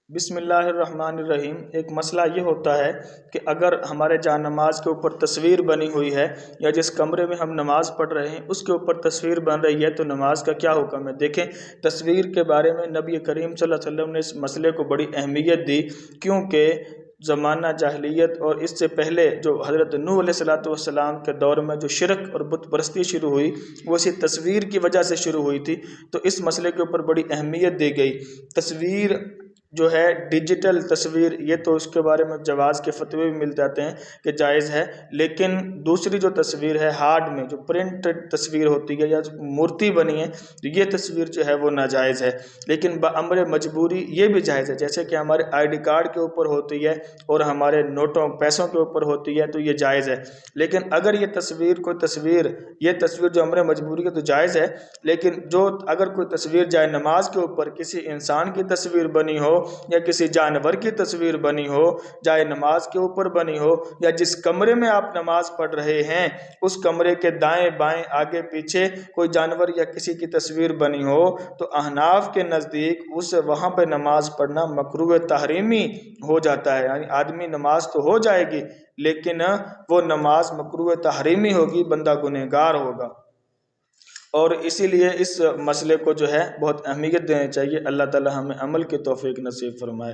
بسم اللہ الرحمن الرحیم۔ ایک مسئلہ یہ ہوتا ہے کہ اگر ہمارے جہاں نماز کے اوپر تصویر بنی ہوئی ہے یا جس کمرے میں ہم نماز پڑھ رہے ہیں اس کے اوپر تصویر بن رہی ہے تو نماز کا کیا حکم ہے؟ دیکھیں، تصویر کے بارے میں نبی کریم صلی اللہ علیہ وسلم نے اس مسئلے کو بڑی اہمیت دی، کیونکہ زمانہ جاہلیت اور اس سے پہلے جو حضرت نوح علیہ السلام کے دور میں جو شرک اور بت پرستی شروع ہوئی وہ اسی تصویر کی وجہ سے شروع ہوئی تھی، تو اس مسئلے کے اوپر بڑی اہمیت دی گئی۔ تصویر جو ہے ڈیجیٹل تصویر، یہ تو اس کے بارے میں جواز کے فتوے بھی مل جاتے ہیں کہ جائز ہے، لیکن دوسری جو تصویر ہے ہارڈ میں جو پرنٹ تصویر ہوتی ہے یا جو مورتی بنی ہے تو یہ تصویر جو ہے وہ ناجائز ہے، لیکن بامر مجبوری یہ بھی جائز ہے، جیسے کہ ہمارے آئی ڈی کارڈ کے اوپر ہوتی ہے اور ہمارے نوٹوں پیسوں کے اوپر ہوتی ہے تو یہ جائز ہے۔ لیکن اگر یہ تصویر یہ تصویر جو امر مجبوری ہے تو جائز ہے، لیکن جو اگر کوئی تصویر جائے نماز کے اوپر کسی انسان کی تصویر بنی ہو یا کسی جانور کی تصویر بنی ہو، جائے نماز کے اوپر بنی ہو، یا جس کمرے میں آپ نماز پڑھ رہے ہیں اس کمرے کے دائیں بائیں آگے پیچھے کوئی جانور یا کسی کی تصویر بنی ہو، تو احناف کے نزدیک وہاں پہ نماز پڑھنا مکروہ تحریمی ہو جاتا ہے، یعنی آدمی نماز تو ہو جائے گی لیکن وہ نماز مکروہ تحریمی ہوگی، بندہ گنہگار ہوگا۔ اور اسی لیے اس مسئلے کو جو ہے بہت اہمیت دینی چاہیے۔ اللہ تعالی ہمیں عمل کی توفیق نصیب فرمائے۔